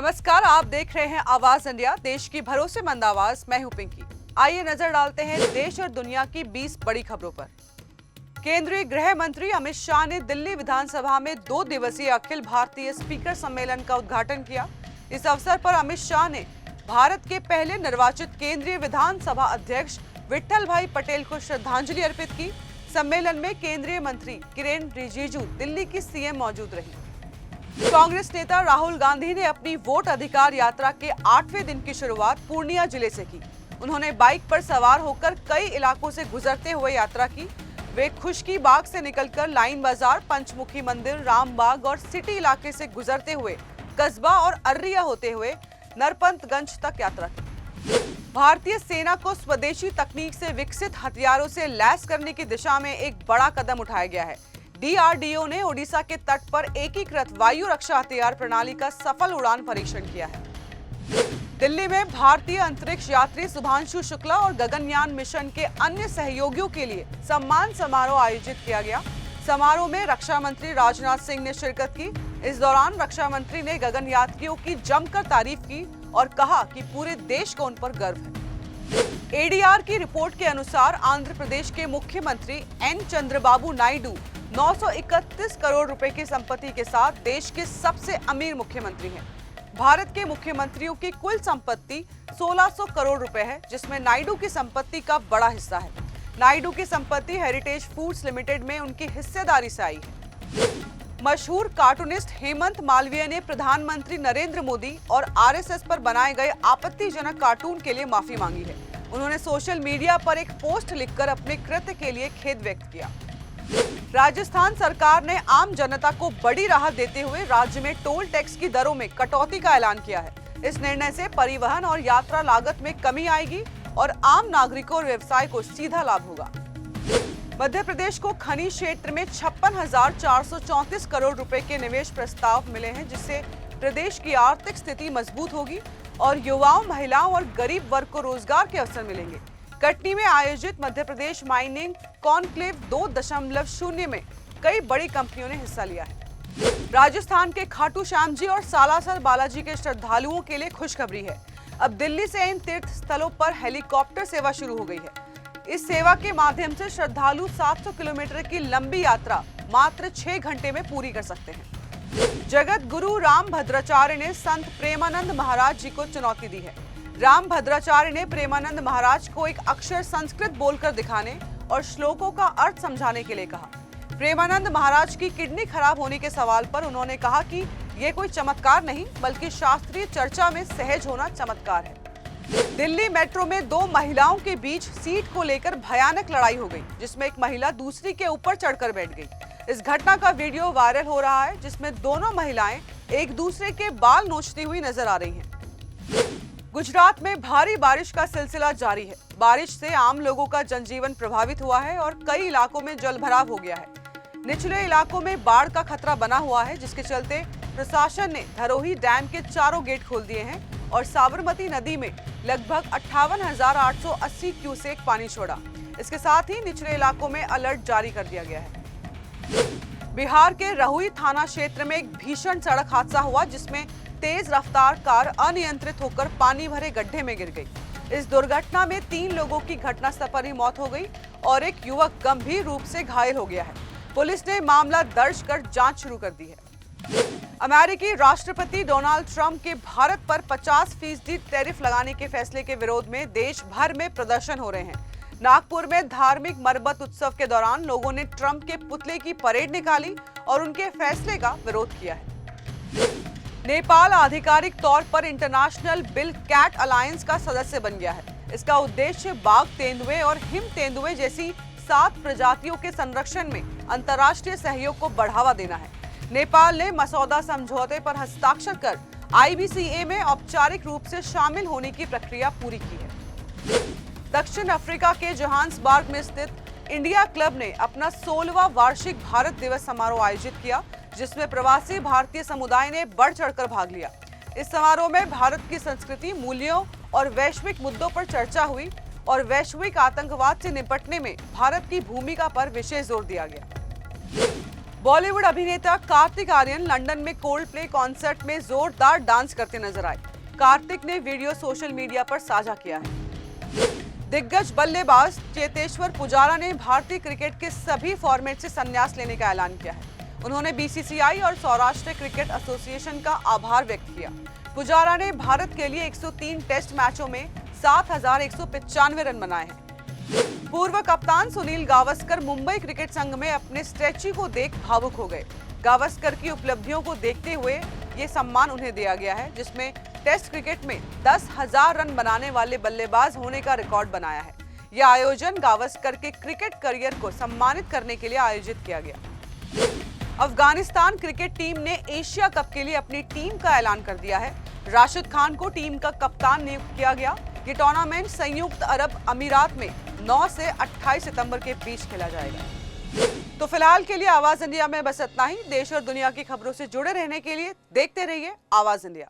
नमस्कार, आप देख रहे हैं आवाज इंडिया, देश की भरोसेमंद आवाज। मैं हूं पिंकी। आइए नजर डालते हैं देश और दुनिया की 20 बड़ी खबरों पर। केंद्रीय गृह मंत्री अमित शाह ने दिल्ली विधानसभा में 2 दिवसीय अखिल भारतीय स्पीकर सम्मेलन का उद्घाटन किया। इस अवसर पर अमित शाह ने भारत के पहले निर्वाचित केंद्रीय विधानसभा अध्यक्ष विट्ठल भाई पटेल को श्रद्धांजलि अर्पित की। सम्मेलन में केंद्रीय मंत्री किरेन रिजिजू, दिल्ली की सीएम मौजूद रही। कांग्रेस नेता राहुल गांधी ने अपनी वोट अधिकार यात्रा के 8वें दिन की शुरुआत पूर्णिया जिले से की। उन्होंने बाइक पर सवार होकर कई इलाकों से गुजरते हुए यात्रा की। वे खुशकी बाग से निकलकर लाइन बाजार, पंचमुखी मंदिर, रामबाग और सिटी इलाके से गुजरते हुए कस्बा और अर्रिया होते हुए नरपतगंज तक यात्रा की। भारतीय सेना को स्वदेशी तकनीक से विकसित हथियारों से लैस करने की दिशा में एक बड़ा कदम उठाया गया है। डीआरडीओ ने ओडिशा के तट पर एकीकृत वायु रक्षा हथियार प्रणाली का सफल उड़ान परीक्षण किया है। दिल्ली में भारतीय अंतरिक्ष यात्री शुभांशु शुक्ला और गगनयान मिशन के अन्य सहयोगियों के लिए सम्मान समारोह आयोजित किया गया। समारोह में रक्षा मंत्री राजनाथ सिंह ने शिरकत की। इस दौरान रक्षा मंत्री ने गगन यात्रियों की जमकर तारीफ की और कहा कि पूरे देश को उन पर गर्व है। एडीआर की रिपोर्ट के अनुसार आंध्र प्रदेश के मुख्यमंत्री एन चंद्रबाबू नायडू 931 करोड़ रुपए की संपत्ति के साथ देश के सबसे अमीर मुख्यमंत्री हैं। भारत के मुख्यमंत्रियों की कुल संपत्ति 1600 करोड़ रुपए है, जिसमें नायडू की संपत्ति का बड़ा हिस्सा है। नायडू की संपत्ति हेरिटेज फूड्स लिमिटेड में उनकी हिस्सेदारी से आई है। मशहूर कार्टूनिस्ट हेमंत मालवीय ने प्रधानमंत्री नरेंद्र मोदी और आरएसएस पर बनाए गए आपत्तिजनक कार्टून के लिए माफी मांगी है। उन्होंने सोशल मीडिया पर एक पोस्ट लिखकर अपने कृत्य के लिए खेद व्यक्त किया। राजस्थान सरकार ने आम जनता को बड़ी राहत देते हुए राज्य में टोल टैक्स की दरों में कटौती का ऐलान किया है। इस निर्णय से परिवहन और यात्रा लागत में कमी आएगी और आम नागरिकों और व्यवसाय को सीधा लाभ होगा। मध्य प्रदेश को खनिज क्षेत्र में 56,434 करोड़ रुपए के निवेश प्रस्ताव मिले हैं, जिससे प्रदेश की आर्थिक स्थिति मजबूत होगी और युवाओं, महिलाओं और गरीब वर्ग को रोजगार के अवसर मिलेंगे। कटनी में आयोजित मध्य प्रदेश माइनिंग कॉन्क्लेव 2.0 में कई बड़ी कंपनियों ने हिस्सा लिया है। राजस्थान के खाटू श्याम जी और सालासर बालाजी के श्रद्धालुओं के लिए खुशखबरी है। अब दिल्ली से इन तीर्थ स्थलों पर हेलीकॉप्टर सेवा शुरू हो गई है। इस सेवा के माध्यम से श्रद्धालु 700 किलोमीटर की लंबी यात्रा मात्र 6 घंटे में पूरी कर सकते हैं। जगत गुरु राम भद्राचार्य ने संत प्रेमानंद महाराज जी को चुनौती दी है। राम भद्राचार्य ने प्रेमानंद महाराज को एक अक्षर संस्कृत बोलकर दिखाने और श्लोकों का अर्थ समझाने के लिए कहा। प्रेमानंद महाराज की किडनी खराब होने के सवाल पर उन्होंने कहा कि यह कोई चमत्कार नहीं, बल्कि शास्त्रीय चर्चा में सहज होना चमत्कार है। दिल्ली मेट्रो में 2 महिलाओं के बीच सीट को लेकर भयानक लड़ाई हो गई, जिसमें एक महिला दूसरी के ऊपर चढ़कर बैठ गई। इस घटना का वीडियो वायरल हो रहा है, जिसमें दोनों महिलाएं एक दूसरे के बाल नोचती हुई नजर आ रही हैं। गुजरात में भारी बारिश का सिलसिला जारी है। बारिश से आम लोगों का जनजीवन प्रभावित हुआ है और कई इलाकों में जलभराव हो गया है। निचले इलाकों में बाढ़ का खतरा बना हुआ है, जिसके चलते प्रशासन ने धरोही डैम के चारों गेट खोल दिए हैं और साबरमती नदी में लगभग 58,880 क्यूसेक पानी छोड़ा। इसके साथ ही निचले इलाकों में अलर्ट जारी कर दिया गया है। बिहार के रहुई थाना क्षेत्र में एक भीषण सड़क हादसा हुआ, जिसमें तेज रफ्तार कार अनियंत्रित होकर पानी भरे गड्ढे में गिर गई। इस दुर्घटना में 3 लोगों की घटनास्थल पर ही मौत हो गई और एक युवक गंभीर रूप से घायल हो गया है। पुलिस ने मामला दर्ज कर जांच शुरू कर दी है। अमेरिकी राष्ट्रपति डोनाल्ड ट्रंप के भारत पर 50% टैरिफ लगाने के फैसले के विरोध में देश भर में प्रदर्शन हो रहे हैं। नागपुर में धार्मिक मरबत उत्सव के दौरान लोगों ने ट्रंप के पुतले की परेड निकाली और उनके फैसले का विरोध किया है। नेपाल आधिकारिक तौर पर इंटरनेशनल बिल कैट अलायंस का सदस्य बन गया है। इसका उद्देश्य बाघ तेंदुए और हिम तेंदुए जैसी 7 प्रजातियों के संरक्षण में अंतर्राष्ट्रीय सहयोग को बढ़ावा देना है। नेपाल ने मसौदा समझौते पर हस्ताक्षर कर आईबीसीए में औपचारिक रूप से शामिल होने की प्रक्रिया पूरी की है। दक्षिण अफ्रीका के जोहान्सबर्ग में स्थित इंडिया क्लब ने अपना 16वां वार्षिक भारत दिवस समारोह आयोजित किया, जिसमें प्रवासी भारतीय समुदाय ने बढ़ चढ़कर भाग लिया। इस समारोह में भारत की संस्कृति, मूल्यों और वैश्विक मुद्दों पर चर्चा हुई और वैश्विक आतंकवाद से निपटने में भारत की भूमिका पर विशेष जोर दिया गया। बॉलीवुड अभिनेता कार्तिक आर्यन लंदन में कोल्ड प्ले कॉन्सर्ट में जोरदार डांस करते नजर आए। कार्तिक ने वीडियो सोशल मीडिया पर साझा किया है। दिग्गज बल्लेबाज चेतेश्वर पुजारा ने भारतीय क्रिकेट के सभी फॉर्मेट से संन्यास लेने का ऐलान किया है। उन्होंने बीसीसीआई और सौराष्ट्र क्रिकेट एसोसिएशन का आभार व्यक्त किया। पुजारा ने भारत के लिए 103 टेस्ट मैचों में 7,195 रन बनाए हैं। पूर्व कप्तान सुनील गावस्कर मुंबई क्रिकेट संघ में अपने स्ट्रेची को देख भावुक हो गए। गावस्कर की उपलब्धियों को देखते हुए ये सम्मान उन्हें दिया गया है, जिसमें टेस्ट क्रिकेट में 10,000 रन बनाने वाले बल्लेबाज होने का रिकॉर्ड बनाया है। यह आयोजन गावस्कर के क्रिकेट करियर को सम्मानित करने के लिए आयोजित किया गया। अफगानिस्तान क्रिकेट टीम ने एशिया कप के लिए अपनी टीम का ऐलान कर दिया है। राशिद खान को टीम का कप्तान नियुक्त किया गया। ये टूर्नामेंट संयुक्त अरब अमीरात में 9 से 28 सितंबर के बीच खेला जाएगा। तो फिलहाल के लिए आवाज इंडिया में बस इतना ही। देश और दुनिया की खबरों से जुड़े रहने के लिए देखते रहिए आवाज इंडिया।